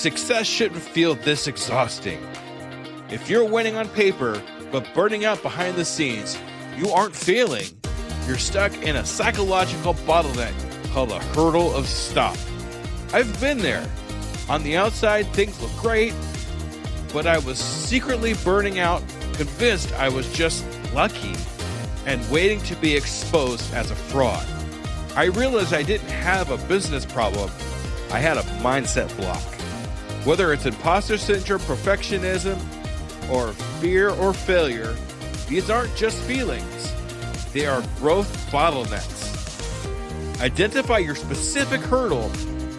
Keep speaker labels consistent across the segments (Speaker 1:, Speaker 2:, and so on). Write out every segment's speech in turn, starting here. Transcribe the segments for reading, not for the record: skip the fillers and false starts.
Speaker 1: Success shouldn't feel this exhausting. If you're winning on paper, but burning out behind the scenes, you aren't failing. You're stuck in a psychological bottleneck called a hurdle of stop. I've been there. On the outside, things look great, but I was secretly burning out, convinced I was just lucky, and waiting to be exposed as a fraud. I realized I didn't have a business problem. I had a mindset block. Whether it's imposter syndrome, perfectionism, or fear or failure, these aren't just feelings. They are growth bottlenecks. Identify your specific hurdle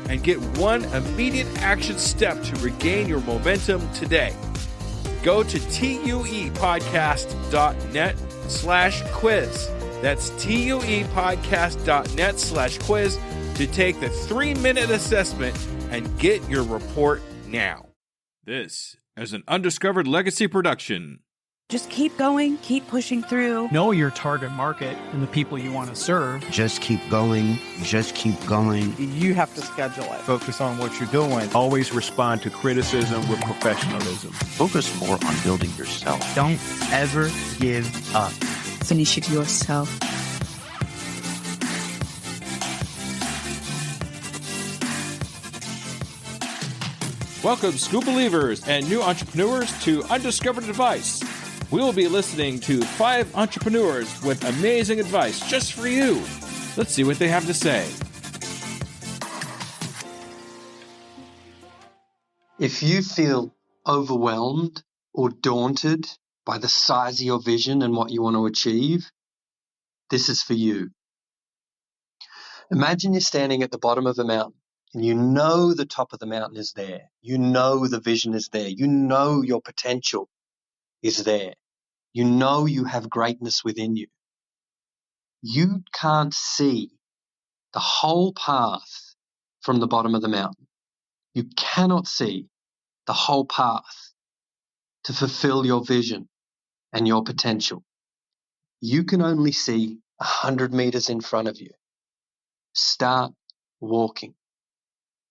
Speaker 1: and get one immediate action step to regain your momentum today. Go to tuepodcast.net/quiz. That's tuepodcast.net/quiz to take the 3-minute assessment and get your report now. This is an Undiscovered Legacy production.
Speaker 2: Just keep going, keep pushing through.
Speaker 3: Know your target market and the people you want to serve.
Speaker 4: Just keep going. Just keep going.
Speaker 5: You have to schedule it.
Speaker 6: Focus on what you're doing. Always respond to criticism with professionalism.
Speaker 4: Focus more on building yourself.
Speaker 3: Don't ever give up.
Speaker 2: Finish it yourself.
Speaker 1: Welcome, school believers and new entrepreneurs, to Undiscovered Advice. We will be listening to 5 entrepreneurs with amazing advice just for you. Let's see what they have to say.
Speaker 7: If you feel overwhelmed or daunted by the size of your vision and what you want to achieve, this is for you. Imagine you're standing at the bottom of a mountain and you know the top of the mountain is there. You know the vision is there. You know your potential is there. You know you have greatness within you. You can't see the whole path from the bottom of the mountain. You cannot see the whole path to fulfill your vision and your potential. You can only see 100 meters in front of you. Start walking.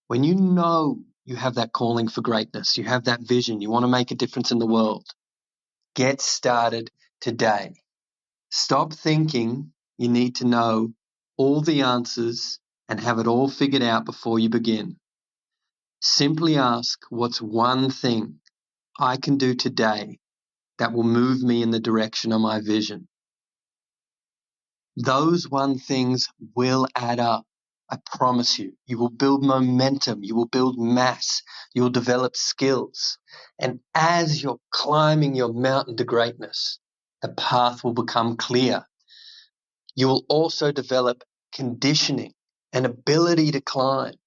Speaker 7: When you know you have that calling for greatness, you have that vision, you want to make a difference in the world, get started today. Stop thinking you need to know all the answers and have it all figured out before you begin. Simply ask, what's one thing I can do today that will move me in the direction of my vision? Those one things will add up. I promise you. You will build momentum. You will build mass. You will develop skills. And as you're climbing your mountain to greatness, the path will become clear. You will also develop conditioning and ability to climb.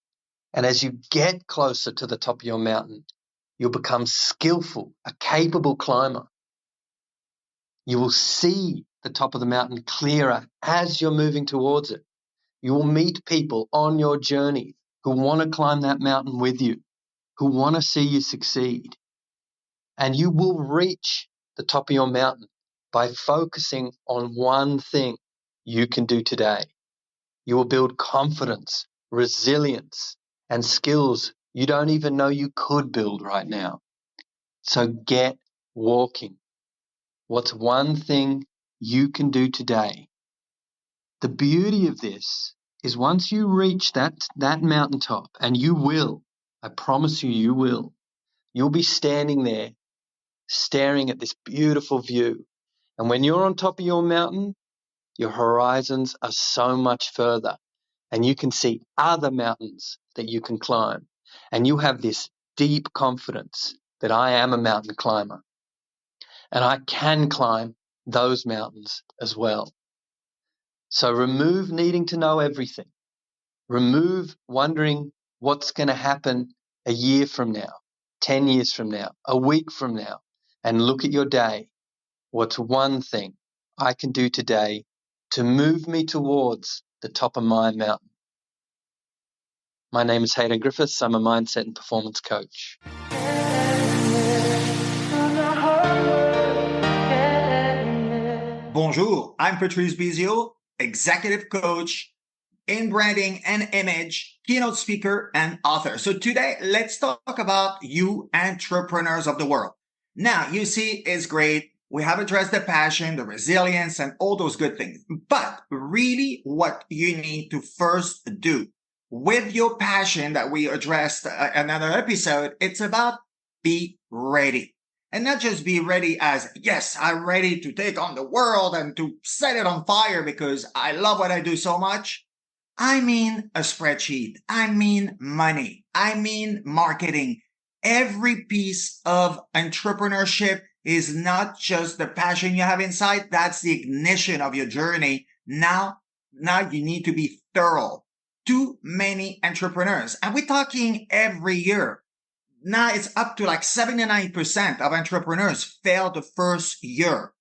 Speaker 7: And as you get closer to the top of your mountain, you'll become skillful, a capable climber. You will see the top of the mountain clearer as you're moving towards it. You will meet people on your journey who want to climb that mountain with you, who want to see you succeed. And you will reach the top of your mountain by focusing on one thing you can do today. You will build confidence, resilience, and skills you don't even know you could build right now. So get walking. What's one thing you can do today? The beauty of this is once you reach that mountaintop, and you will, I promise you, you will, you'll be standing there staring at this beautiful view. And when you're on top of your mountain, your horizons are so much further, and you can see other mountains that you can climb. And you have this deep confidence that I am a mountain climber, and I can climb those mountains as well. So remove needing to know everything. Remove wondering what's going to happen a year from now, 10 years from now, a week from now, and look at your day. What's one thing I can do today to move me towards the top of my mountain? My name is Hayden Griffiths. I'm a mindset and performance coach.
Speaker 8: Bonjour, I'm Patrice Bizio, executive coach,
Speaker 5: in branding and image, keynote speaker, and author. So today, let's talk about you entrepreneurs of the world. Now, you see, it's great. We have addressed the passion, the resilience, and all those good things. But really what you need to first do with your passion that we addressed another episode, it's about be ready. And not just be ready as, yes, I'm ready to take on the world and to set it on fire because I love what I do so much. I mean a spreadsheet. I mean money. I mean marketing. Every piece of entrepreneurship is not just the passion you have inside. That's the ignition of your journey. Now you need to be thorough. Too many entrepreneurs, and we're talking every year. Now it's up to like 79% of entrepreneurs fail the first year.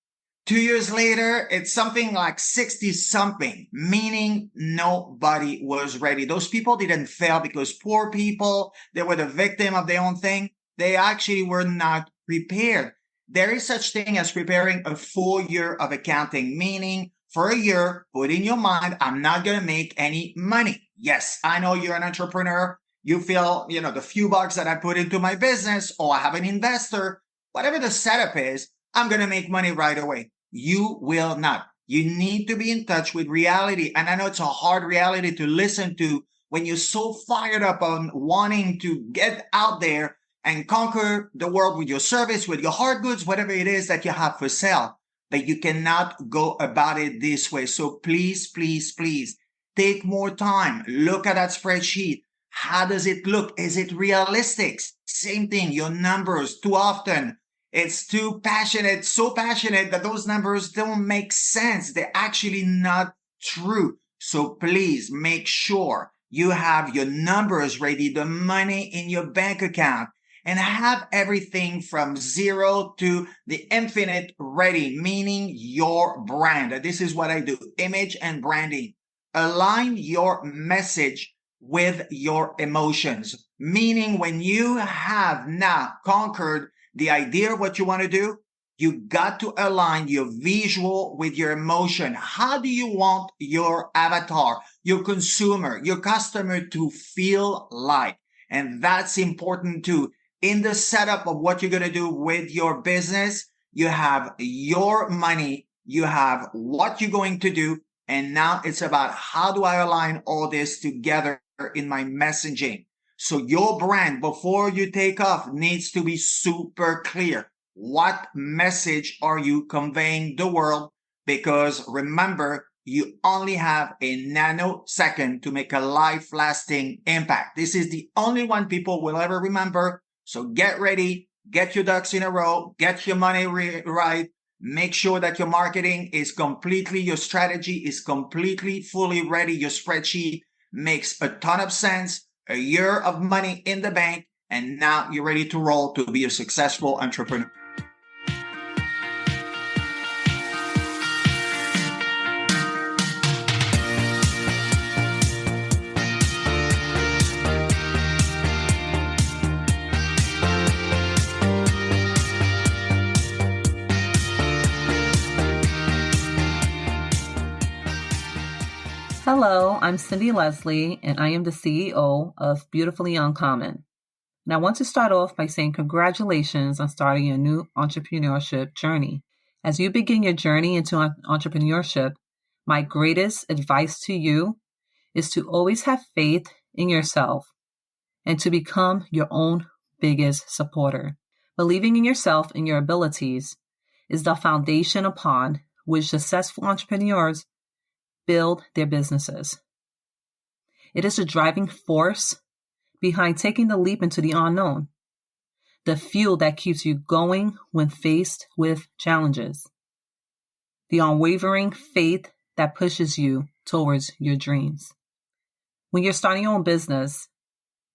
Speaker 5: 2 years later, it's something like 60 something, meaning nobody was ready. Those people didn't fail because poor people, they were the victim of their own thing. They actually were not prepared. There is such thing as preparing a full year of accounting, meaning for a year, put in your mind, I'm not going to make any money. Yes, I know you're an entrepreneur. You feel, the few bucks that I put into my business, or I have an investor, whatever the setup is, I'm going to make money right away. You will not. You need to be in touch with reality. And I know it's a hard reality to listen to when you're so fired up on wanting to get out there and conquer the world with your service, with your hard goods, whatever it is that you have for sale. But you cannot go about it this way. So please, please, please take more time. Look at that spreadsheet. How does it look? Is it realistic? Same thing, your numbers too often. It's too passionate, so passionate that those numbers don't make sense. They're actually not true. So please make sure you have your numbers ready, the money in your bank account, and have everything from zero to the infinite ready, meaning your brand. This is what I do, image and branding. Align your message with your emotions, meaning when you have now conquered the idea of what you want to do, you got to align your visual with your emotion. How do you want your avatar, your consumer, your customer to feel like? And that's important too. In the setup of what you're going to do with your business, you have your money, you have what you're going to do, and now it's about how do I align all this together in my messaging. So your brand, before you take off, needs to be super clear. What message are you conveying the world? Because remember, you only have a nanosecond to make a life-lasting impact. This is the only one people will ever remember. So get ready, get your ducks in a row, get your money right. Make sure that your marketing is completely, your strategy is completely, fully ready. Your spreadsheet makes a ton of sense. A year of money in the bank, and now you're ready to roll to be a successful entrepreneur.
Speaker 8: Hello, I'm Cindy Leslie, and I am the CEO of Beautifully Uncommon. And I want to start off by saying congratulations on starting your new entrepreneurship journey. As you begin your journey into entrepreneurship, my greatest advice to you is to always have faith in yourself and to become your own biggest supporter. Believing in yourself and your abilities is the foundation upon which successful entrepreneurs build their businesses. It is the driving force behind taking the leap into the unknown, the fuel that keeps you going when faced with challenges, the unwavering faith that pushes you towards your dreams. When you're starting your own business,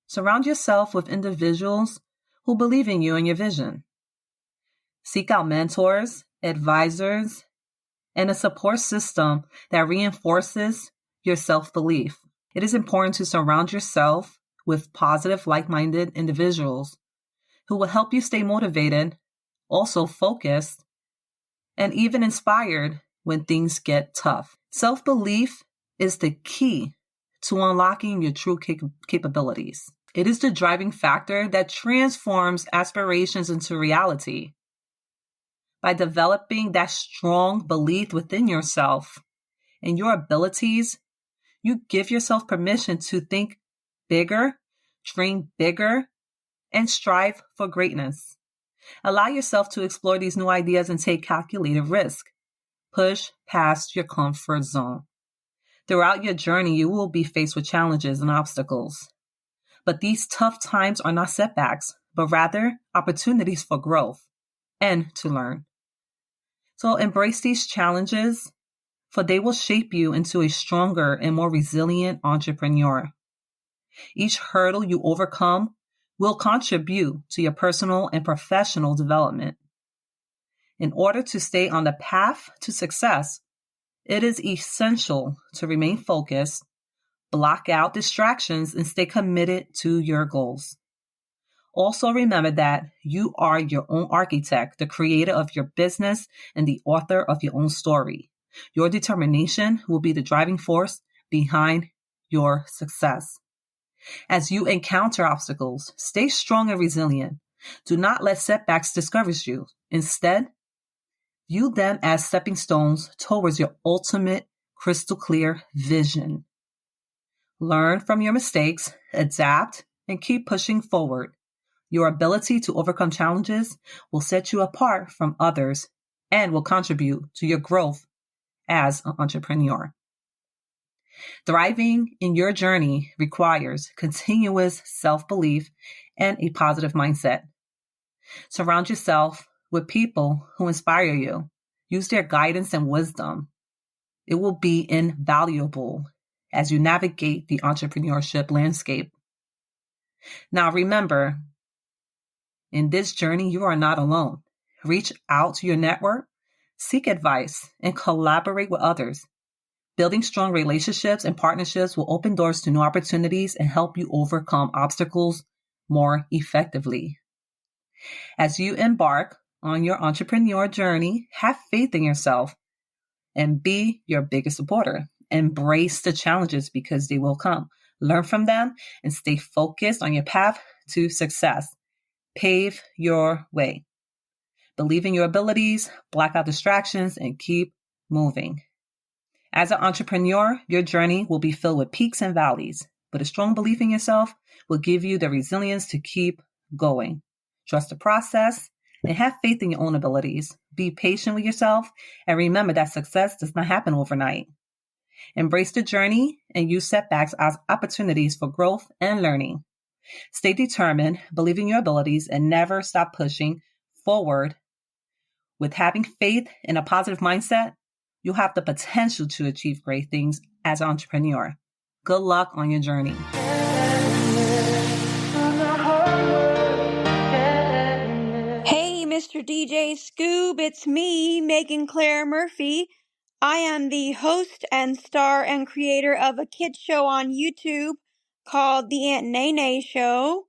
Speaker 8: surround yourself with individuals who believe in you and your vision. Seek out mentors, advisors, and a support system that reinforces your self-belief. It is important to surround yourself with positive, like-minded individuals who will help you stay motivated, also focused, and even inspired when things get tough. Self-belief is the key to unlocking your true capabilities. It is the driving factor that transforms aspirations into reality. By developing that strong belief within yourself and your abilities, you give yourself permission to think bigger, dream bigger, and strive for greatness. Allow yourself to explore these new ideas and take calculated risk. Push past your comfort zone. Throughout your journey, you will be faced with challenges and obstacles. But these tough times are not setbacks, but rather opportunities for growth and to learn. So embrace these challenges, for they will shape you into a stronger and more resilient entrepreneur. Each hurdle you overcome will contribute to your personal and professional development. In order to stay on the path to success, it is essential to remain focused, block out distractions, and stay committed to your goals. Also remember that you are your own architect, the creator of your business, and the author of your own story. Your determination will be the driving force behind your success. As you encounter obstacles, stay strong and resilient. Do not let setbacks discourage you. Instead, view them as stepping stones towards your ultimate crystal clear vision. Learn from your mistakes, adapt, and keep pushing forward. Your ability to overcome challenges will set you apart from others and will contribute to your growth as an entrepreneur. Thriving in your journey requires continuous self-belief and a positive mindset. Surround yourself with people who inspire you. Use their guidance and wisdom. It will be invaluable as you navigate the entrepreneurship landscape. Now remember, in this journey, you are not alone. Reach out to your network, seek advice, and collaborate with others. Building strong relationships and partnerships will open doors to new opportunities and help you overcome obstacles more effectively. As you embark on your entrepreneur journey, have faith in yourself and be your biggest supporter. Embrace the challenges because they will come. Learn from them and stay focused on your path to success. Pave your way. Believe in your abilities, block out distractions, and keep moving. As an entrepreneur, your journey will be filled with peaks and valleys, but a strong belief in yourself will give you the resilience to keep going. Trust the process and have faith in your own abilities. Be patient with yourself and remember that success does not happen overnight. Embrace the journey and use setbacks as opportunities for growth and learning. Stay determined, believe in your abilities, and never stop pushing forward. With having faith and a positive mindset, you'll have the potential to achieve great things as an entrepreneur. Good luck on your journey.
Speaker 9: Hey, Mr. DJ Scoob, it's me, Megan Claire Murphy. I am the host and star and creator of a kids show on YouTube called The Aunt Nene Show.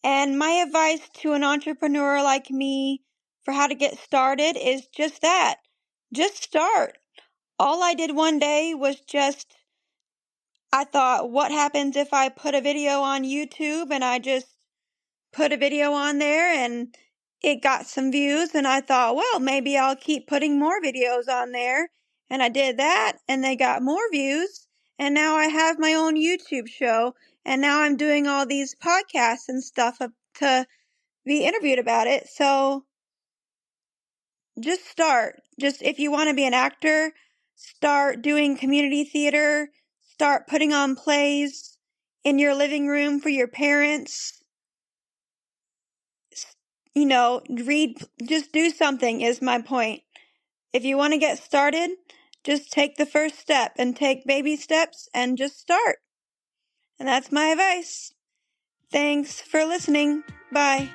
Speaker 9: And my advice to an entrepreneur like me for how to get started is just that. Just start. All I did one day was I thought, what happens if I put a video on YouTube? And I just put a video on there and it got some views. And I thought, well, maybe I'll keep putting more videos on there. And I did that and they got more views. And now I have my own YouTube show. And now I'm doing all these podcasts and stuff to be interviewed about it. So just start. Just if you want to be an actor, start doing community theater. Start putting on plays in your living room for your parents. Just do something is my point. If you want to get started, just take the first step and take baby steps and just start. And that's my advice. Thanks for listening. Bye.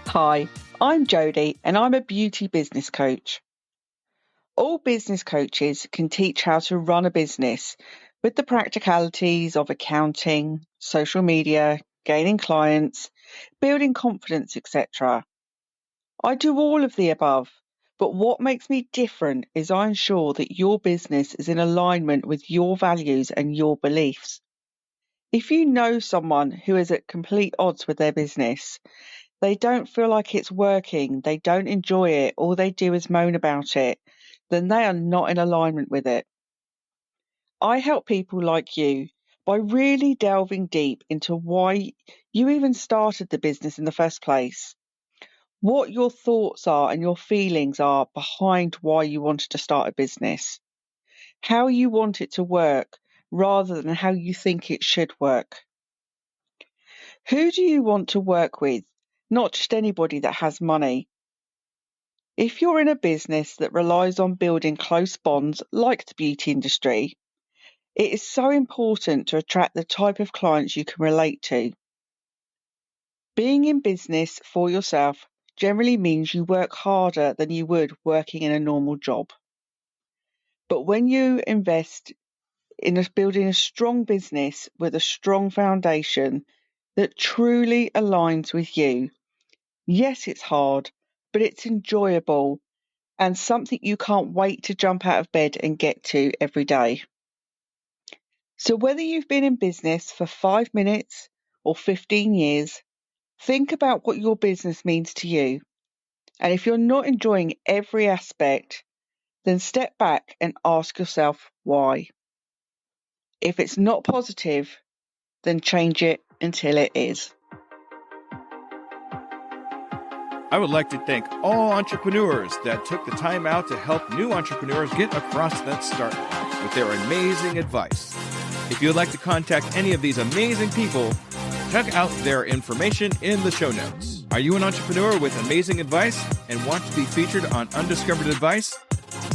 Speaker 10: Hi, I'm Jodie and I'm a beauty business coach. All business coaches can teach how to run a business with the practicalities of accounting, social media, gaining clients, building confidence, etc. I do all of the above, but what makes me different is I ensure that your business is in alignment with your values and your beliefs. If you know someone who is at complete odds with their business, they don't feel like it's working, they don't enjoy it, all they do is moan about it, then they are not in alignment with it. I help people like you by really delving deep into why you even started the business in the first place, what your thoughts are and your feelings are behind why you wanted to start a business, how you want it to work rather than how you think it should work. Who do you want to work with? Not just anybody that has money. If you're in a business that relies on building close bonds like the beauty industry, it is so important to attract the type of clients you can relate to. Being in business for yourself generally means you work harder than you would working in a normal job. But when you invest in building a strong business with a strong foundation that truly aligns with you, yes, it's hard, but it's enjoyable and something you can't wait to jump out of bed and get to every day. So whether you've been in business for 5 minutes or 15 years, think about what your business means to you. And if you're not enjoying every aspect, then step back and ask yourself why. If it's not positive, then change it until it is.
Speaker 1: I would like to thank all entrepreneurs that took the time out to help new entrepreneurs get across that start line with their amazing advice. If you would like to contact any of these amazing people, check out their information in the show notes. Are you an entrepreneur with amazing advice and want to be featured on Undiscovered Advice?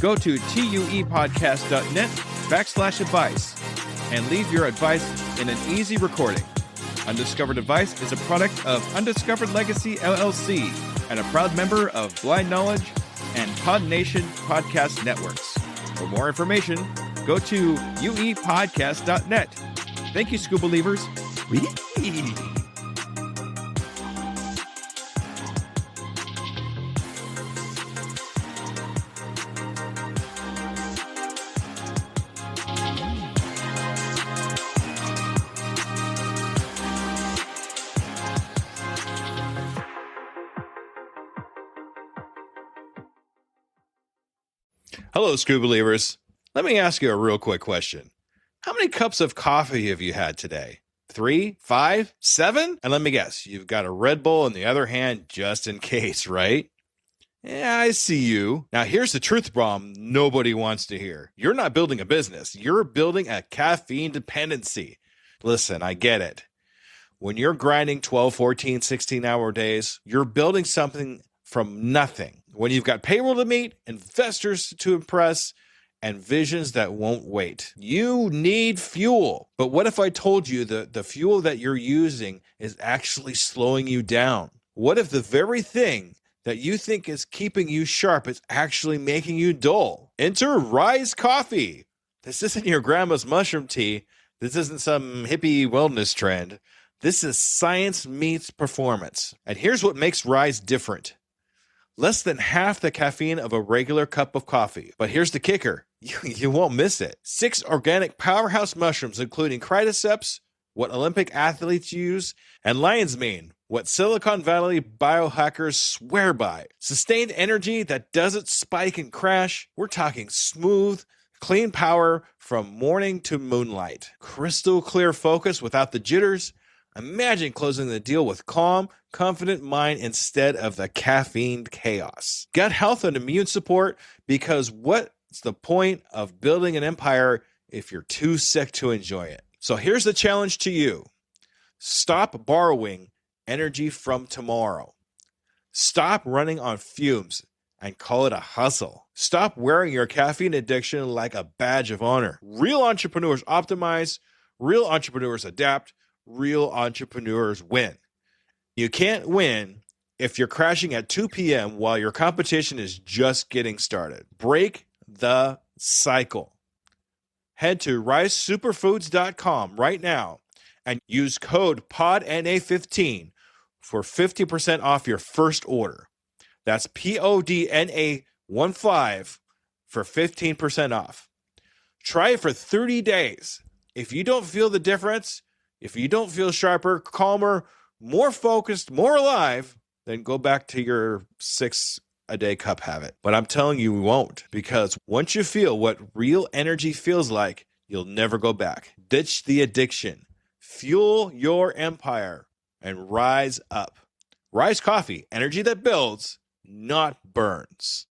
Speaker 1: Go to tuepodcast.net/advice and leave your advice in an easy recording. Undiscovered Advice is a product of Undiscovered Legacy LLC and a proud member of Blind Knowledge and Pod Nation podcast networks. For more information, go to uepodcast.net. Thank you, Scuba Believers. Hello, Scuba Believers. Let me ask you a real quick question. How many cups of coffee have you had today? 3, 5, 7? And let me guess, you've got a Red Bull in the other hand just in case, right? Yeah, I see you. Now, here's the truth bomb nobody wants to hear. You're not building a business. You're building a caffeine dependency. Listen, I get it. When you're grinding 12, 14, 16-hour days, you're building something from nothing. When you've got payroll to meet, investors to impress, and visions that won't wait. You need fuel. But what if I told you that the fuel that you're using is actually slowing you down? What if the very thing that you think is keeping you sharp is actually making you dull? Enter Rise Coffee. This isn't your grandma's mushroom tea. This isn't some hippie wellness trend. This is science meets performance. And here's what makes Rise different. Less than half the caffeine of a regular cup of coffee. But here's the kicker. You won't miss it. 6 organic powerhouse mushrooms, including cordyceps, what Olympic athletes use, and lion's mane, what Silicon Valley biohackers swear by. Sustained energy that doesn't spike and crash. We're talking smooth, clean power from morning to moonlight. Crystal clear focus without the jitters. Imagine closing the deal with calm, confident mind instead of the caffeine chaos. Gut health and immune support, because what's the point of building an empire if you're too sick to enjoy it? So here's the challenge to you. Stop borrowing energy from tomorrow. Stop running on fumes and call it a hustle. Stop wearing your caffeine addiction like a badge of honor. Real entrepreneurs optimize, real entrepreneurs adapt, real entrepreneurs win. You can't win if you're crashing at 2 p.m. while your competition is just getting started. Break the cycle. Head to risesuperfoods.com right now and use code PODNA15 for 50% off your first order. That's PODNA15 for 15% off. Try it for 30 days. If you don't feel the difference, if you don't feel sharper, calmer, more focused, more alive, then go back to your 6-a-day cup habit. But I'm telling you, we won't, because once you feel what real energy feels like, you'll never go back. Ditch the addiction, fuel your empire, and rise up. Rise Coffee, energy that builds, not burns.